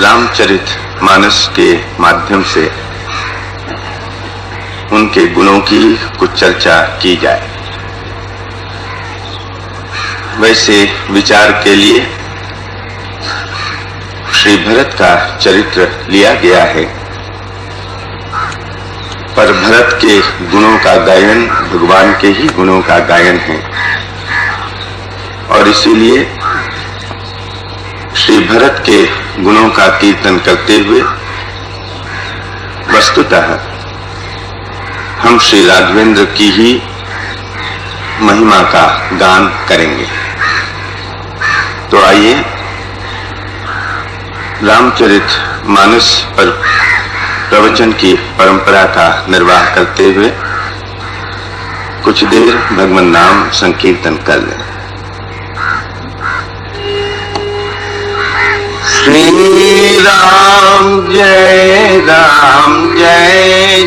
रामचरितमानस के माध्यम से उनके गुणों की कुछ चर्चा की जाए। वैसे विचार के लिए श्री भरत का चरित्र लिया गया है, पर भरत के गुणों का गायन भगवान के ही गुणों का गायन है, और इसीलिए श्री भरत के गुणों का कीर्तन करते हुए वस्तुतः हम श्री राघवेंद्र की ही महिमा का गान करेंगे। तो आइए रामचरितमानस पर प्रवचन की परंपरा का निर्वाह करते हुए कुछ देर भगवान नाम संकीर्तन कर लें। श्री राम जय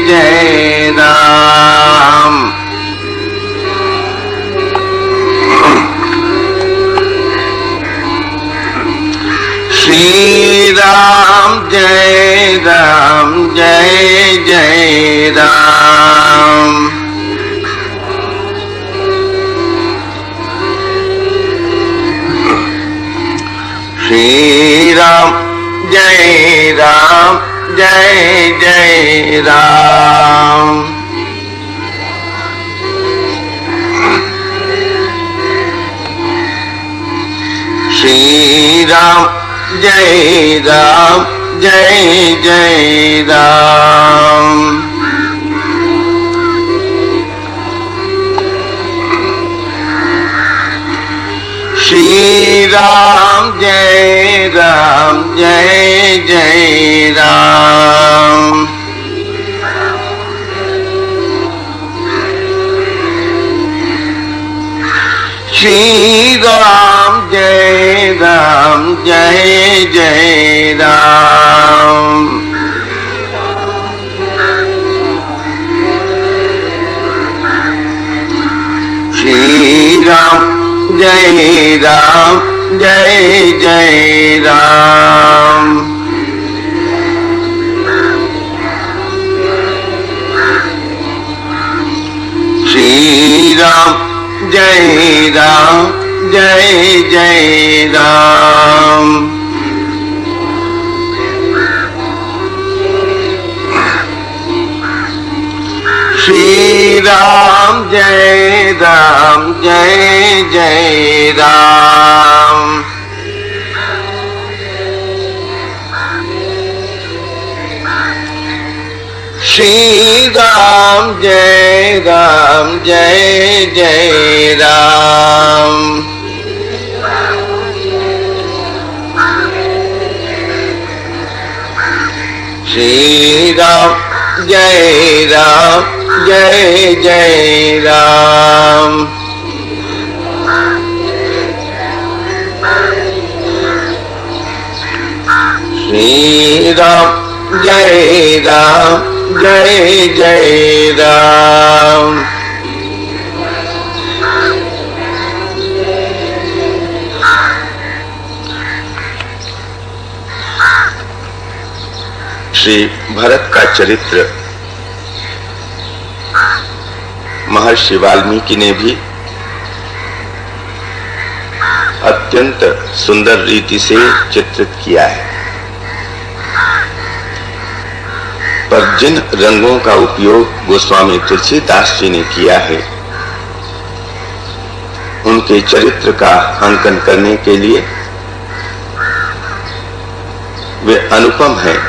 जय राम। श्री राम जय जय राम। श्री राम जय जय राम। श्री राम जय जय राम। श्री राम जय जय राम। श्री राम जय जय राम। श्री राम जय जय राम। श्री राम जय जय राम। श्री राम जय जय राम। श्री राम जय जय राम। श्री राम जय जय राम। श्री राम जय जय राम। श्री भरत का चरित्र महर्षि वाल्मीकि ने भी अत्यंत सुंदर रीति से चित्रित किया है, पर जिन रंगों का उपयोग गोस्वामी तुलसीदास जी ने किया है, उनके चरित्र का अंकन करने के लिए वे अनुपम हैं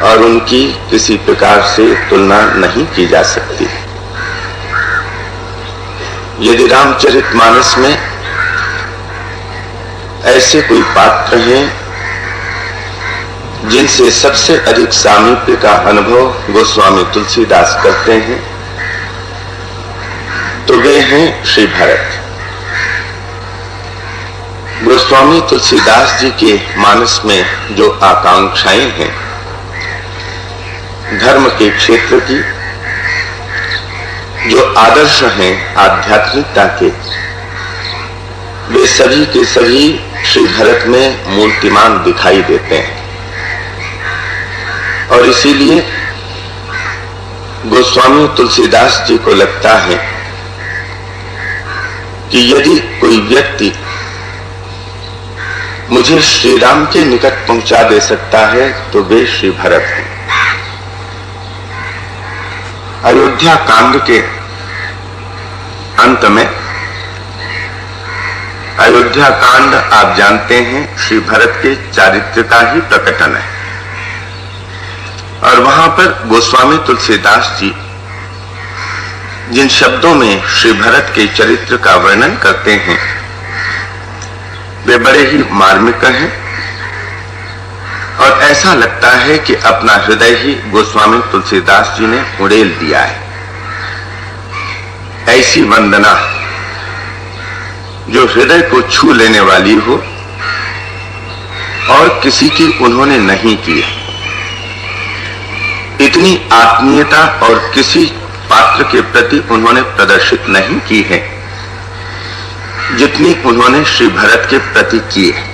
और उनकी किसी प्रकार से तुलना नहीं की जा सकती। यदि रामचरितमानस में ऐसे कोई पात्र हैं जिनसे सबसे अधिक सामीप्य का अनुभव गोस्वामी तुलसीदास करते हैं, तो वे हैं श्री भरत। गोस्वामी तुलसीदास जी के मानस में जो आकांक्षाएं हैं धर्म के क्षेत्र की, जो आदर्श हैं आध्यात्मिकता के, वे सभी के सभी श्री भरत में मूर्तिमान दिखाई देते हैं और इसीलिए गोस्वामी तुलसीदास जी को लगता है कि यदि कोई व्यक्ति मुझे श्री राम के निकट पहुंचा दे सकता है तो वे श्री भरत हैं। अयोध्या कांड के अंत में, अयोध्या कांड आप जानते हैं श्री भरत के चारित्र का ही प्रकटन है और वहां पर गोस्वामी तुलसीदास जी जिन शब्दों में श्री भरत के चरित्र का वर्णन करते हैं वे बड़े ही मार्मिक हैं और ऐसा लगता है कि अपना हृदय ही गोस्वामी तुलसीदास जी ने उड़ेल दिया है। ऐसी वंदना जो हृदय को छू लेने वाली हो और किसी की उन्होंने नहीं की है। इतनी आत्मीयता और किसी पात्र के प्रति उन्होंने प्रदर्शित नहीं की है जितनी उन्होंने श्री भरत के प्रति की है।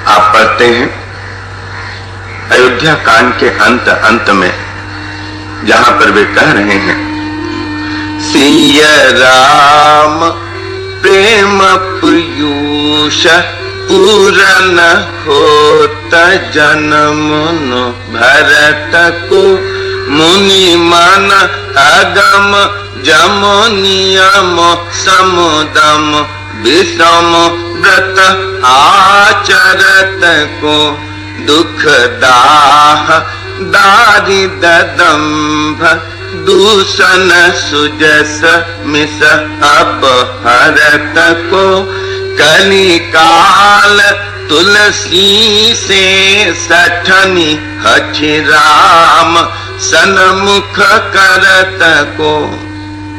आप पढ़ते हैं अयोध्या कांड के अंत में जहां पर वे कह रहे हैं, सिया राम प्रेम पीयूष पूरन होत जन्म भरत को मुनि मन अगम जम नियम समुदम विषम व्रत आचरत को दुख दाह दारिद दंभ दूषण सुजस मिस अपहरत को कली काल तुलसी से सठनी हछि राम सन्मुख करत को।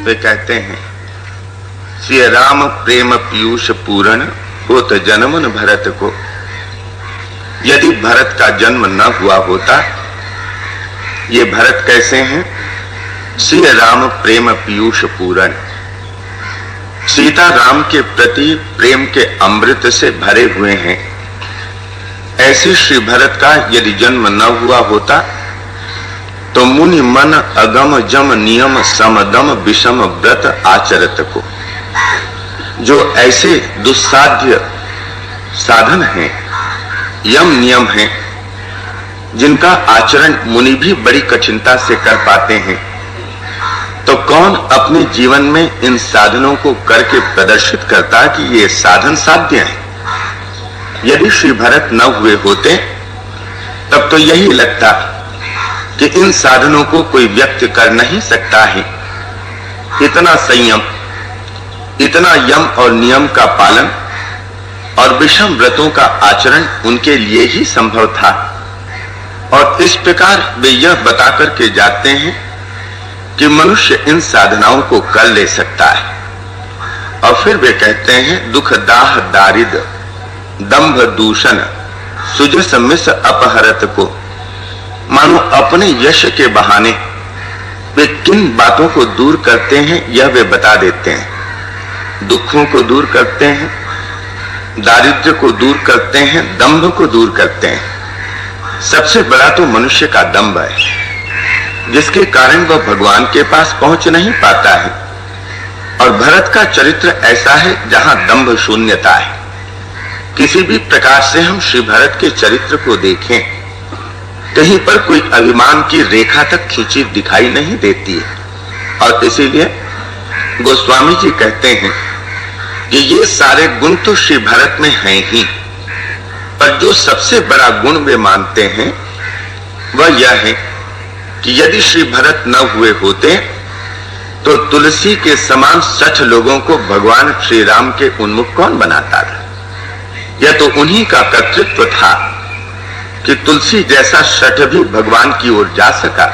वे कहते हैं श्री राम प्रेम पीयूष पूर्ण होत जन्मन भरत को। यदि भरत का जन्म न हुआ होता, ये भरत कैसे हैं? श्री राम प्रेम पीयूष पूर्ण, सीता राम के प्रति प्रेम के अमृत से भरे हुए हैं। ऐसे श्री भरत का यदि जन्म न हुआ होता तो मुनि मन अगम जम नियम समदम विषम व्रत आचरत को, जो ऐसे दुस्साध्य साधन हैं, यम नियम हैं, जिनका आचरण मुनि भी बड़ी कठिनता से कर पाते हैं, तो कौन अपने जीवन में इन साधनों को करके प्रदर्शित करता कि ये साधन साध्य हैं। यदि श्री भरत न हुए होते तब तो यही लगता कि इन साधनों को कोई व्यक्त कर नहीं सकता है। इतना संयम, इतना यम और नियम का पालन और विषम व्रतों का आचरण उनके लिए ही संभव था। और इस प्रकार वे यह बता करके जाते हैं कि मनुष्य इन साधनाओं को कर ले सकता है। और फिर वे कहते हैं दुख दाह दारिद दंभ दूषण सुजस मिस अपहरत को, मानो अपने यश के बहाने वे किन बातों को दूर करते हैं यह वे बता देते हैं। दुखों को दूर करते हैं, दारिद्र्य को दूर करते हैं, दंभ को दूर करते हैं। सबसे बड़ा तो मनुष्य का दंभ है, जिसके कारण वह भगवान के पास पहुंच नहीं पाता है। और भरत का चरित्र ऐसा है जहां दंभ शून्यता है। किसी भी प्रकार से हम श्री भरत के चरित्र को देखें, कहीं पर कोई अभिमान की रेखा तक खींची दिखाई नहीं देती है। और इसीलिए गोस्वामी जी कहते हैं कि ये सारे गुण तो श्री भरत में हैं ही, पर जो सबसे बड़ा गुण वे मानते हैं वह यह है कि यदि श्री भरत न हुए होते तो तुलसी के समान 60 लोगों को भगवान श्री राम के उन्मुख कौन बनाता था। यह तो उन्हीं का कर्तृत्व था कि तुलसी जैसा शठ भी भगवान की ओर जा सका।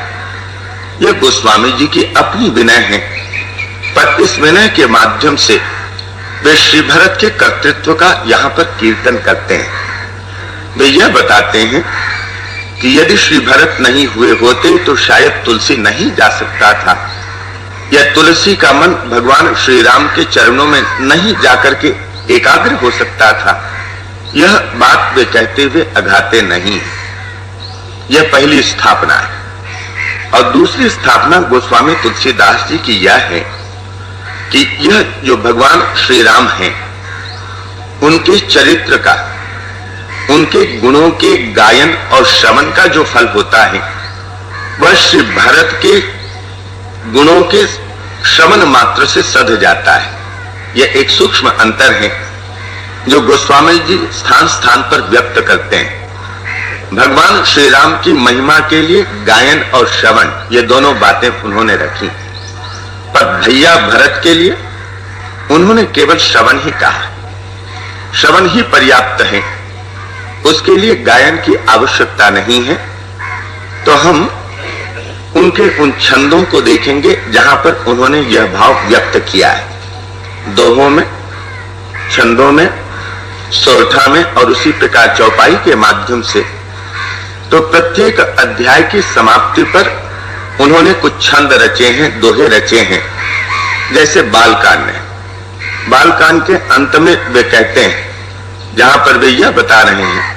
यह गोस्वामी जी की अपनी विनय है, पर इस विनय के माध्यम से वे श्री भरत के कर्तृत्व का यहाँ पर कीर्तन करते हैं। वे यह बताते हैं कि यदि श्री भरत नहीं हुए होते तो शायद तुलसी नहीं जा सकता था, या तुलसी का मन भगवान श्री राम के चरणों में नहीं जाकर के एकाग्र हो सकता था, यह बात वे कहते हुए अघाते नहीं। यह पहली स्थापना है। और दूसरी स्थापना गोस्वामी तुलसीदास जी की यह है कि यह जो भगवान श्री राम हैं, उनके चरित्र का, उनके गुणों के गायन और श्रवण का जो फल होता है, वह श्री भरत के गुणों के श्रवण मात्र से सध जाता है। यह एक सूक्ष्म अंतर है जो गोस्वामी जी स्थान स्थान पर व्यक्त करते हैं। भगवान श्री राम की महिमा के लिए गायन और श्रवण, ये दोनों बातें उन्होंने रखी, पर भैया भरत के लिए उन्होंने केवल श्रवण ही कहा। श्रवण ही पर्याप्त है, उसके लिए गायन की आवश्यकता नहीं है। तो हम उनके उन छंदों को देखेंगे जहां पर उन्होंने यह भाव व्यक्त किया है, दोहों में, छंदों में, सोरठा में और उसी प्रकार चौपाई के माध्यम से। तो प्रत्येक अध्याय की समाप्ति पर उन्होंने कुछ छंद रचे हैं, दोहे रचे हैं। जैसे बालकांड में, बालकांड के अंत में वे कहते हैं, जहां पर वे यह बता रहे हैं,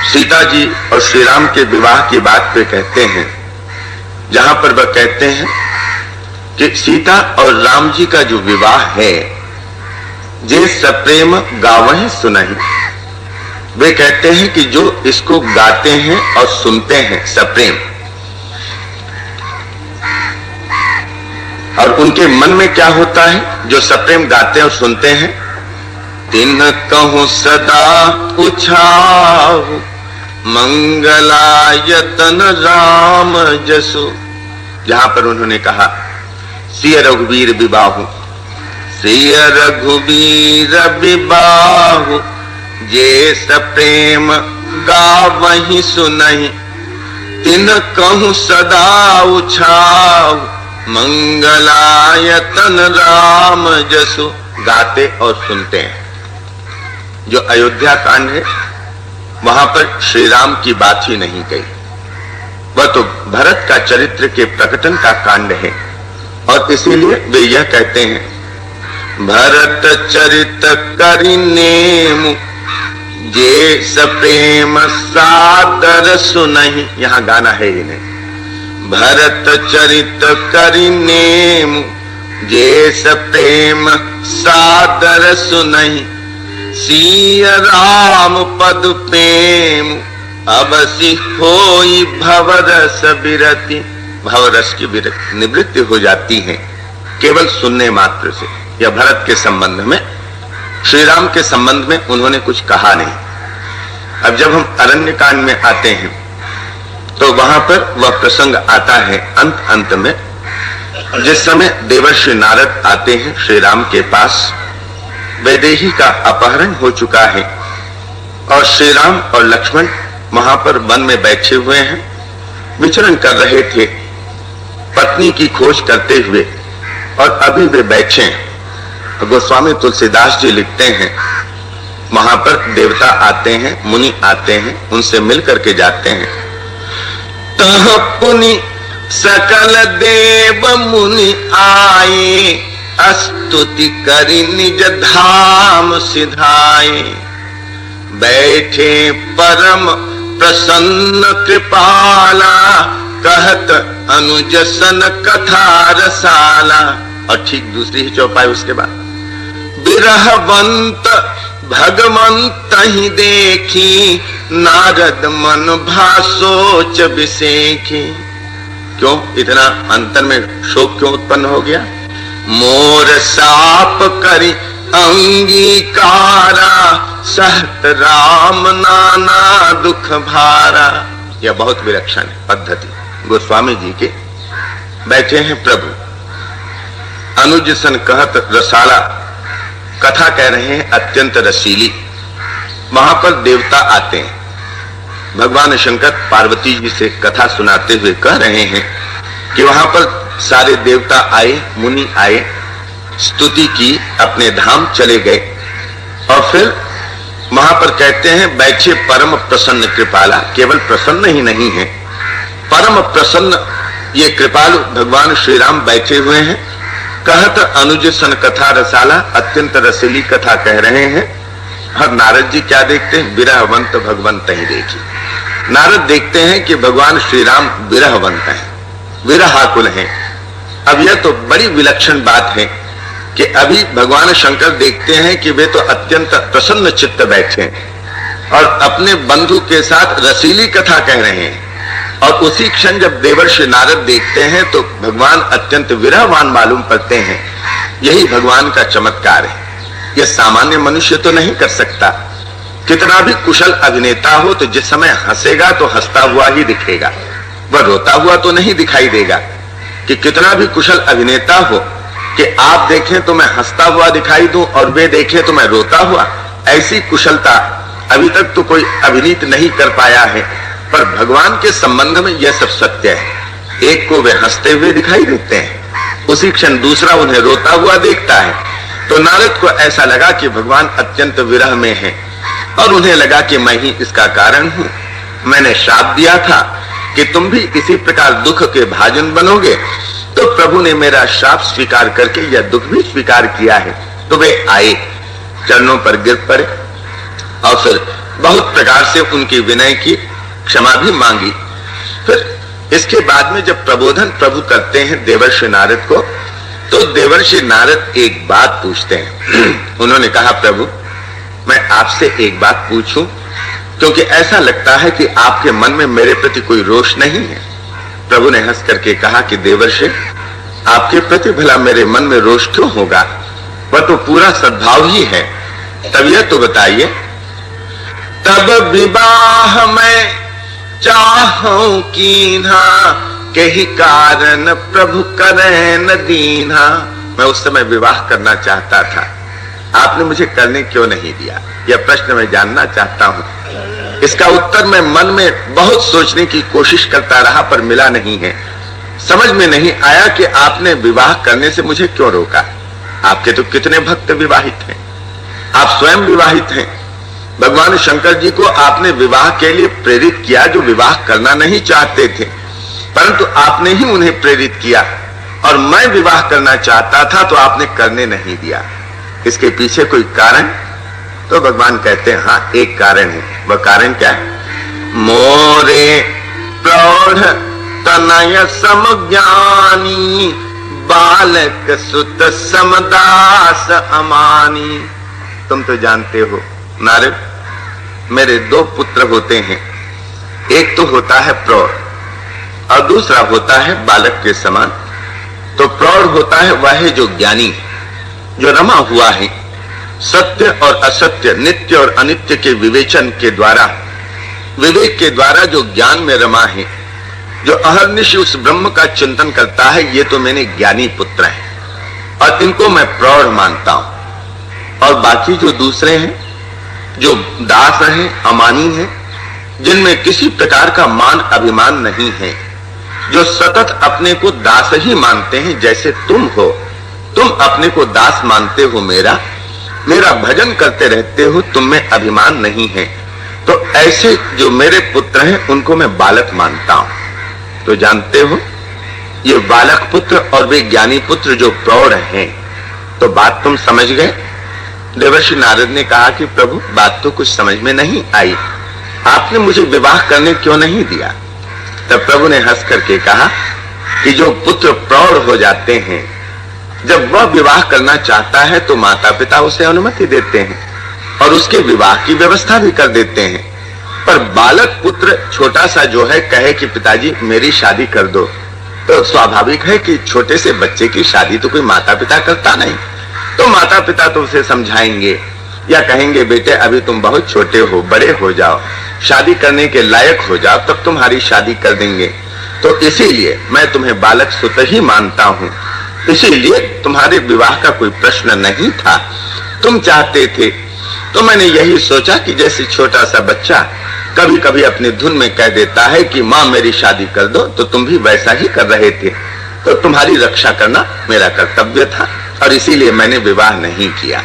सीता जी और श्री राम के विवाह की बात पे कहते हैं, जहां पर वह कहते हैं कि सीता और राम जी का जो विवाह है, जे सप्रेम गावहि सुनहि। वे कहते हैं कि जो इसको गाते हैं और सुनते हैं सप्रेम, और उनके मन में क्या होता है जो सप्रेम गाते और सुनते हैं, तिन कहूं सदा उछाऊ मंगलायतन राम जसु। जहां पर उन्होंने कहा सिय रघुवीर विबाहु, सिय रघुवीर विबाहु, जे सप्रेम गावहि सुनहि, तिन कहूं सदा उछाऊ मंगलायतन राम जसु। गाते और सुनते हैं। जो अयोध्या कांड है, वहां पर श्री राम की बात ही नहीं कही, वह तो भरत का चरित्र के प्रकटन का कांड है। और इसीलिए वे यह कहते हैं, भरत चरित करिनेमु, जे सप्रेम सादर सुनहि। यहां गाना है ही नहीं। भरत चरित करिनेमु, जे सप्रेम सादर सुनहि, सिय राम पद प्रेम, अवसि होई भवरस बिरति। भवरस की निवृत्ति हो जाती है केवल सुनने मात्र से। या भरत के संबंध में, श्री राम के संबंध में उन्होंने कुछ कहा नहीं। अब जब हम अरण्य कांड में आते हैं तो वहां पर वह प्रसंग आता है अंत अंत में, जिस समय देवर्षि नारद आते हैं श्री राम के पास। वैदेही का अपहरण हो चुका है और श्री राम और लक्ष्मण वहां पर वन में बैठे हुए हैं, विचरण कर रहे थे पत्नी की खोज करते हुए, और अभी वे बैठे हैं। गोस्वामी तुलसीदास जी लिखते हैं, वहां पर देवता आते हैं, मुनि आते हैं, उनसे मिल करके जाते हैं। तह पुनि सकल देव मुनि आए, स्तुति करि निज धाम सिधाए। बैठे परम प्रसन्न कृपाला, कहत अनुज सन कथा रसाला। और ठीक दूसरी ही चौपाई उसके बाद, बिरहवंत भगवंत ही देखी, नारद मन भासोच बिसेखी। क्यों इतना अंतर में शोक क्यों उत्पन्न हो गया? मोर साप करी अंगीकारा, सहत राम नाना दुख भारा। यह बहुत विलक्षण पद्धति गोस्वामी जी के। बैठे हैं प्रभु, अनुज सन कहत रसाला, कथा कह रहे हैं अत्यंत रसीली। वहां पर देवता आते हैं, भगवान शंकर पार्वती जी से कथा सुनाते हुए कह रहे हैं कि वहां पर सारे देवता आए, मुनि आए, स्तुति की, अपने धाम चले गए। और फिर वहां पर कहते हैं बैठे परम प्रसन्न कृपाला। केवल प्रसन्न ही नहीं है, परम प्रसन्न ये कृपालु भगवान श्री राम बैठे हुए हैं कहत अनुज सन कथा रसाला, अत्यंत रसीली कथा कह रहे हैं। और नारद जी क्या देखते हैं? विरहवंत भगवंत ही देखी। नारद देखते हैं कि भगवान श्री राम विरहवंत हैं, विरहाकुल हैं। अब यह तो बड़ी विलक्षण बात है कि अभी भगवान शंकर देखते हैं कि वे तो अत्यंत प्रसन्न चित्त बैठे हैं और अपने बंधु के साथ रसीली कथा कह रहे हैं, और उसी क्षण जब देवर्षि नारद देखते हैं तो भगवान अत्यंत विरहवान मालूम पड़ते हैं। यही भगवान का चमत्कार है। यह सामान्य मनुष्य तो नहीं कर सकता। कितना भी कुशल अभिनेता हो तो जिस समय हंसेगा तो हंसता हुआ ही दिखेगा, वह रोता हुआ तो नहीं दिखाई देगा। कि कितना भी कुशल अभिनेता हो कि आप देखें तो मैं हंसता हुआ दिखाई दूं और वे देखें तो मैं रोता हुआ, ऐसी कुशलता अभी तक तो कोई अभिनीत नहीं कर पाया है। पर भगवान के संबंध में यह सब सत्य है। एक को वे हंसते हुए दिखाई देते हैं, उसी क्षण दूसरा उन्हें रोता हुआ देखता है। तो नारद को ऐसा लगा कि भगवान अत्यंत विरह में हैं और उन्हें लगा कि मैं ही इसका कारण हूं। मैंने शाप दिया था कि तुम भी इसी प्रकार दुख के भाजन बनोगे, तो प्रभु ने मेरा शाप स्वीकार करके यह दुख भी स्वीकार किया है। तो वे आए, चरणों पर गिर पड़े और फिर बहुत प्रकार से उनकी विनय की, क्षमा भी मांगी। फिर इसके बाद में जब प्रबोधन प्रभु करते हैं देवर्षि नारद को, तो देवर्षि नारद एक बात पूछते हैं। उन्होंने कहा, प्रभु मैं आपसे एक बात पूछूं, क्योंकि ऐसा लगता है कि आपके मन में मेरे प्रति कोई रोष नहीं है। प्रभु ने हंस करके कहा कि देवर्षि, आपके प्रति भला मेरे मन में रोष क्यों होगा? वह तो पूरा सद्भाव ही है। तब यह तो बताइए, तब विवाह में चाहूं कीन्हा, कही कारण प्रभु करें न दीन्हा। मैं उस समय विवाह करना चाहता था, आपने मुझे करने क्यों नहीं दिया? यह प्रश्न मैं जानना चाहता हूं। इसका उत्तर मैं मन में बहुत सोचने की कोशिश करता रहा, पर मिला नहीं है। समझ में नहीं आया कि आपने विवाह करने से मुझे क्यों रोका। आपके तो कितने भक्त विवाहित हैं, आप स्वयं विवाहित हैं। भगवान शंकर जी को आपने विवाह के लिए प्रेरित किया, जो विवाह करना नहीं चाहते थे, परंतु आपने ही उन्हें प्रेरित किया। और मैं विवाह करना चाहता था तो आपने करने नहीं दिया। इसके पीछे कोई कारण? तो भगवान कहते हैं, हाँ एक कारण है। वह कारण क्या है? मोरे प्रौढ़ तनय समज्ञानी, बालक सुत समदास अमानी। तुम तो जानते हो नारद, मेरे दो पुत्र होते हैं। एक तो होता है प्रौढ़ और दूसरा होता है बालक के समान। तो प्रौढ़ होता है वह है जो ज्ञानी, जो रमा हुआ है सत्य और असत्य, नित्य और अनित्य के विवेचन के द्वारा, विवेक के द्वारा जो ज्ञान में रमा है, जो अहर्निश उस ब्रह्म का चिंतन करता है। ये तो मैंने ज्ञानी पुत्र हैं और इनको मैं प्रौढ़ मानता हूं। और बाकी जो दूसरे हैं, जो दास हैं, अमानी हैं, जिनमें किसी प्रकार का मान अभिमान नहीं है, जो सतत अपने को दास ही मानते हैं, जैसे तुम हो। तुम अपने को दास मानते हो, मेरा भजन करते रहते हो, तुम में अभिमान नहीं है। तो ऐसे जो मेरे पुत्र हैं उनको मैं बालक मानता हूं। तो जानते हो, ये बालक पुत्र और वे ज्ञानी पुत्र जो प्रौढ़ हैं। तो बात तुम समझ गए? देवर्षि नारद ने कहा कि प्रभु बात तो कुछ समझ में नहीं आई, आपने मुझे विवाह करने क्यों नहीं दिया? तब प्रभु ने हंस करके कहा कि जो पुत्र प्रौढ़ हो जाते हैं, जब वह विवाह करना चाहता है तो माता पिता उसे अनुमति देते हैं और उसके विवाह की व्यवस्था भी कर देते हैं। पर बालक पुत्र छोटा सा जो है कहे कि पिताजी मेरी शादी कर दो, तो स्वाभाविक है कि छोटे से बच्चे की शादी तो कोई माता पिता करता नहीं। तो माता पिता तो उसे समझाएंगे या कहेंगे, बेटे अभी तुम बहुत छोटे हो, बड़े हो जाओ, शादी करने के लायक हो जाओ, तब तुम्हारी शादी कर देंगे। तो इसीलिए मैं तुम्हें बालक सुत ही मानता हूं, इसीलिए तुम्हारे विवाह का कोई प्रश्न नहीं था। तुम चाहते थे तो मैंने यही सोचा कि जैसे छोटा सा बच्चा कभी कभी अपनी धुन में कह देता है कि माँ मेरी शादी कर दो, तो तुम भी वैसा ही कर रहे थे। तो तुम्हारी रक्षा करना मेरा कर्तव्य था और इसीलिए मैंने विवाह नहीं किया।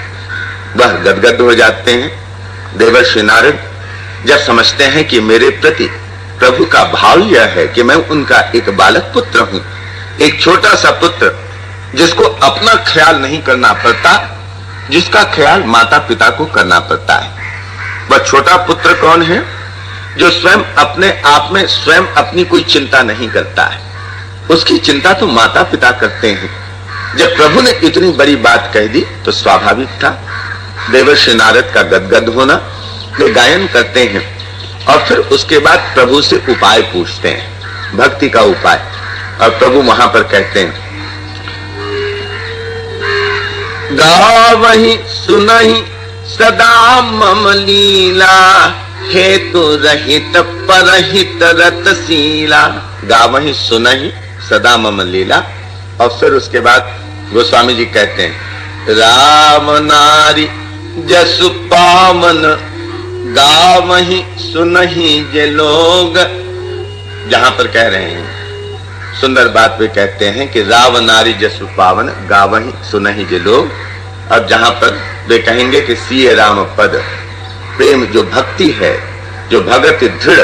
वह गदगद हो जाते हैं। देवर्षि नारद जब समझते हैं कि मेरे प्रति प्रभु का भाव यह है कि मैं उनका एक बालक पुत्र हूं, एक छोटा सा पुत्र जिसको अपना ख्याल नहीं करना पड़ता, जिसका ख्याल माता पिता को करना पड़ता है। वह छोटा पुत्र कौन है? जो स्वयं अपने आप में स्वयं अपनी कोई चिंता नहीं करता है, उसकी चिंता तो माता पिता करते हैं। जब प्रभु ने इतनी बड़ी बात कह दी तो स्वाभाविक था देवर्षि नारद का गदगद होना। वे गायन करते हैं और फिर उसके बाद प्रभु से उपाय पूछते हैं, भक्ति का उपाय। और प्रभु वहां पर कहते हैं, गावहि सुनहि सदा मम लीला, हेतु रहित परहित रतशीला। गावहि सुनहि सदा मम लीला। और फिर उसके बाद गोस्वामी जी कहते हैं, राम नारी जसु पावन, गावहि सुनहि जे लोग। जहां पर कह रहे हैं सुंदर बात वे कहते हैं कि राव नारी जसु पावन, गावहि सुनहि जे लोग। और जहां पर वे कहेंगे कि सिए राम पद, प्रेम जो भक्ति है, जो भगत दृढ़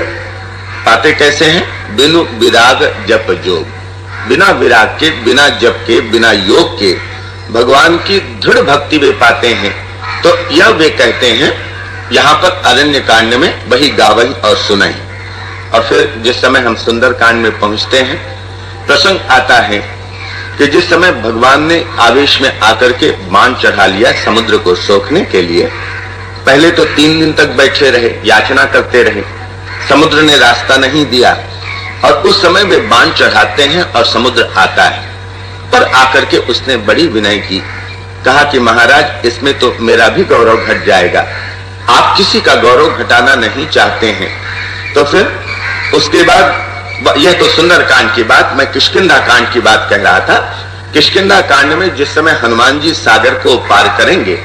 पाते कैसे हैं? बिनु विराग जप जोग। बिना विराग के, बिना जप के, बिना योग के भगवान की दृढ़ भक्ति वे पाते हैं। तो यह वे कहते हैं यहां पर अरण्य कांड में वही गावही और सुनहि। और फिर जिस समय हम सुंदर कांड में पहुंचते हैं, प्रसंग आता है कि जिस समय भगवान ने आवेश में आकर के बाण चढ़ा लिया समुद्र को सोखने के लिए, पहले तो 3 दिन तक बैठे रहे, याचना करते रहे, समुद्र ने रास्ता नहीं दिया। और उस समय वे बाण चढ़ाते हैं और समुद्र आता है, पर आकर के उसने बड़ी विनय की, कहा कि महाराज इसमें तो मेरा भी गौरव घट जाएगा, आप किसी का गौरव घटाना नहीं चाहते हैं। तो फिर उसके बाद, यह तो सुंदर कांड की बात, मैं किष्किंधा कांड की बात कह रहा था। किष्किंधा कांड में जिस समय हनुमान जी सागर को पार करेंगे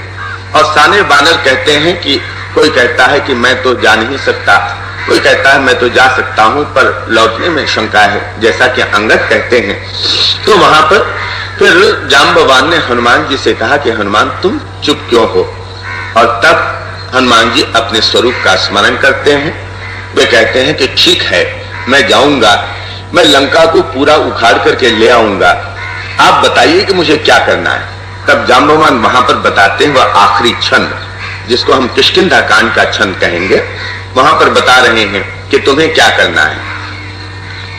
और साने बानर कहते हैं कि कोई कहता है कि मैं तो जा नहीं सकता, कोई कहता है मैं तो जा सकता हूं पर लौटने में शंका है, जैसा कि अंगद कहते हैं। तो वहां पर फिर जाम्बवान ने हनुमान जी से कहा कि हनुमान तुम चुप क्यों हो? और तब हनुमान जी अपने स्वरूप का स्मरण करते हैं। वे कहते हैं कि ठीक है, मैं जाऊंगा, मैं लंका को पूरा उखाड़ करके ले आऊंगा, आप बताइए कि मुझे क्या करना है। तब जाम्बवान वहां पर बताते हैं वह आखिरी छंद, जिसको हम किष्किंधा कांड का छंद कहेंगे। वहां पर बता रहे हैं कि तुम्हें क्या करना है।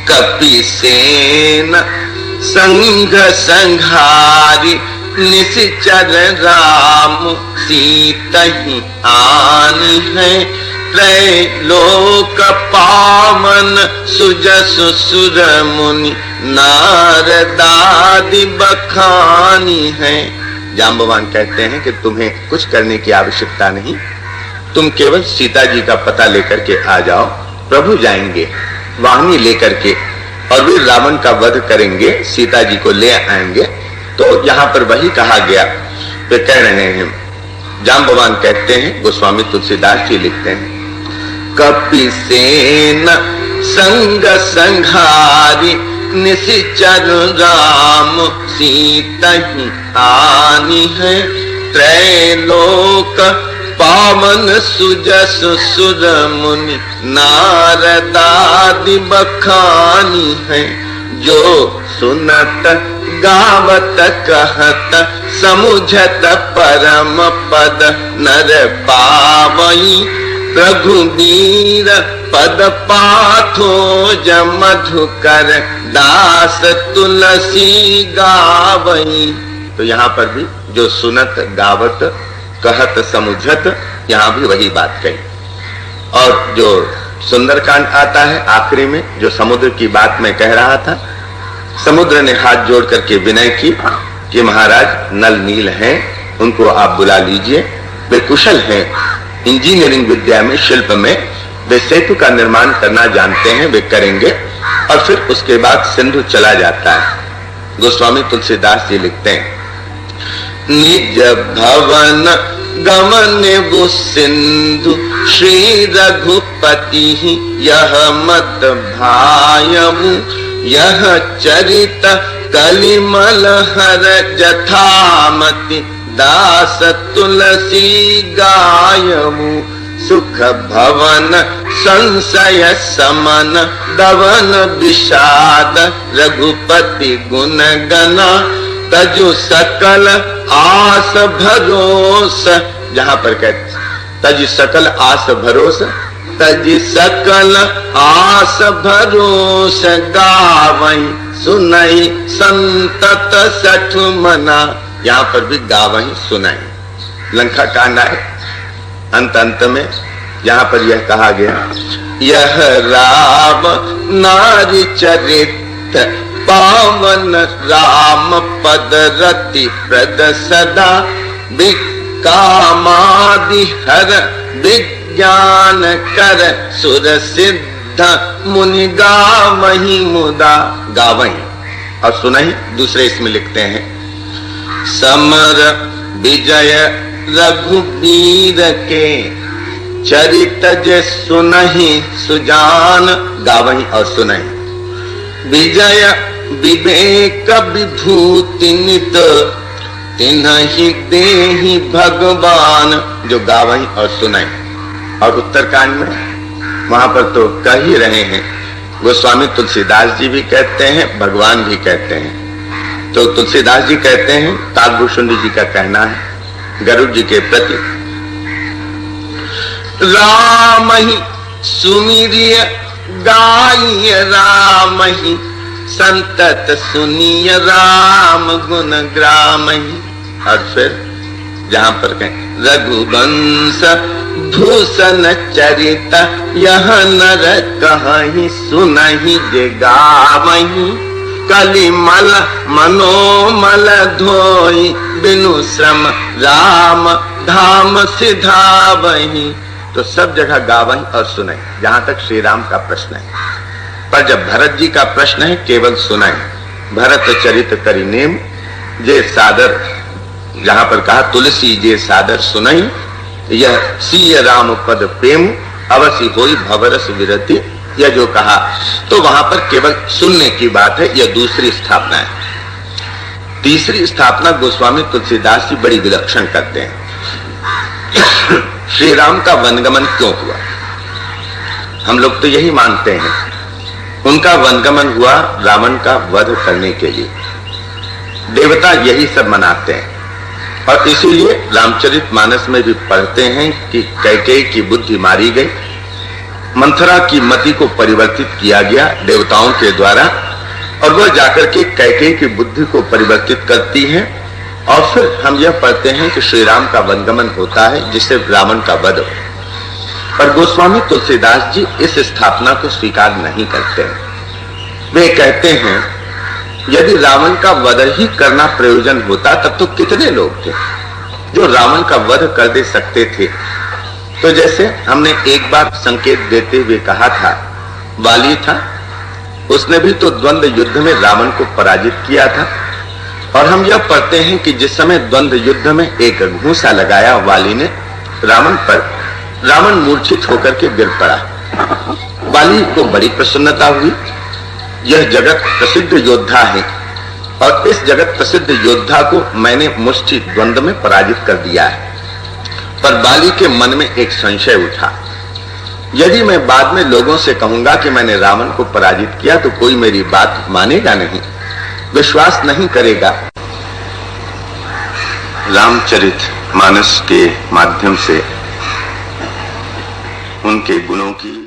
कपिसेन संघ संघारी, निश्चर राम सीतहि आनी है, त्रैलोक पावन सुजसु सुर मुनि, नारदादि बखानी है। जाम्बवान कहते हैं कि तुम्हें कुछ करने की आवश्यकता नहीं, तुम केवल सीता जी का पता लेकर के आ जाओ, प्रभु जाएंगे वाहनी लेकर के और वे रावण का वध करेंगे, सीता जी को ले आएंगे। तो यहां पर वही कहा गया। वे कह रहे हैं, जाम्बवान कहते हैं, गोस्वामी तुलसीदास जी लिखते हैं, कपिसेन संग संघारी, निश्चर राम सीतहि आनी है, त्रैलोक पावन सुजसु सुर मुनि, नारदादि बखानी है। जो सुनत गावत कहत, समुझत परम पद, नर पावई रघुबीर पद पाथो, मधुकर दास तुलसी गावई। तो यहाँ पर भी जो सुनत गावत कहत समुझत, यहां भी वही बात कही। और जो सुंदरकांड आता है आखिरी में, जो समुद्र की बात मैं कह रहा था, समुद्र ने हाथ जोड़ करके विनय की कि महाराज नल नील हैं, उनको आप बुला लीजिए, वे कुशल हैं इंजीनियरिंग विद्या में, शिल्प में, वे सेतु का निर्माण करना जानते हैं, वे करेंगे। और फिर उसके बाद सिंधु चला जाता है। गोस्वामी तुलसीदास जी लिखते हैं, निज भवन गमन वो सिंधु, श्री रघुपति यह मत भायमु, यह चरित कलिमल हर जथामति, दास तुलसी गायमु। सुख भवन संशय समन, दवन विषाद रघुपति गुण गना, तजु सकल आस भरोस, जहां पर कहते तज सकल आस भरोस, तज सकल आस भरोस गावई सुनई संतत सठ मना, यहां पर भी गावई सुनाई। लंका कांड है, अंत अंत में यहां पर यह कहा गया, यह राम नारी चरित पावन राम पद रति प्रद सदा, विकामादि हर विज्ञान कर सुर सिद्ध मुनि गावहि मुदा, गावहि और सुनहि दूसरे इसमें लिखते हैं, समर विजय रघुबीर के चरित जे सुनहि सुजान, गावहि और सुनहि। विजय विवेक विभूति नित तिन्हि देहि भगवान, जो गावहि और सुनहि। और उत्तरकांड में वहां पर तो कह ही रहे हैं, गोस्वामी तुलसीदास जी भी कहते हैं, भगवान भी कहते हैं। तो तुलसीदास जी कहते हैं, काकभूषुंडी जी का कहना है गरुड़ जी के प्रति, राम ही सुमिरिय गाय राम ही संतत सुनिय राम गुण ग्राम ही। और फिर जहां पर कहें रघुवंश भूषण चरित यह नर कहीं सुनहि जे गावहि, कलिमल मनोमल धोई बिनु श्रम राम धाम सिधावहि। तो सब जगह गावहि और सुनहि, जहां तक श्री राम का प्रश्न है। पर जब भरत जी का प्रश्न है केवल सुनहि, भरत चरित करि नेम जे सादर, जहां पर कहा तुलसी जे सादर सुनहि, यह सिय राम पद प्रेम अवश्य होई भवरस विरति, यह जो कहा तो वहां पर केवल सुनने की बात है। यह दूसरी स्थापना है। तीसरी स्थापना गोस्वामी तुलसीदास जी बड़ी विलक्षण करते हैं। श्री राम का वनगमन क्यों हुआ? हम लोग तो यही मानते हैं उनका वनगमन हुआ रावण का वध करने के लिए, देवता यही सब मनाते हैं। और इसीलिए रामचरितमानस में भी पढ़ते हैं कि कैकेयी की बुद्धि मारी गई, मंथरा की मति को परिवर्तित किया गया देवताओं के द्वारा, और वह जाकर के कैकेयी की बुद्धि को परिवर्तित करती है। और फिर हम यह पढ़ते हैं कि श्री राम का वनगमन होता है जिससे रावण का वध हो। पर गोस्वामी तुलसीदास जी इस स्थापना को स्वीकार नहीं करते हैं। वे कहते हैं यदि रावण का वध ही करना प्रयोजन होता तब तो कितने लोग थे जो रावण का वध कर दे सकते थे। तो जैसे हमने एक बार संकेत देते हुए कहा था, वाली था, उसने भी तो द्वंद्व युद्ध में रावण को पराजित किया था। और हम यह पढ़ते हैं कि जिस समय द्वंद्व युद्ध में एक घूंसा लगाया वाली ने रावण पर, रावण मूर्छित होकर के गिर पड़ा। वाली को बड़ी प्रसन्नता हुई, यह जगत प्रसिद्ध योद्धा है और इस जगत प्रसिद्ध योद्धा को मैंने मुष्टि द्वंद्व में पराजित कर दिया है। पर बाली के मन में एक संशय उठा, यदि मैं बाद में लोगों से कहूंगा कि मैंने रावण को पराजित किया तो कोई मेरी बात मानेगा नहीं, विश्वास नहीं करेगा। रामचरितमानस के माध्यम से उनके गुणों की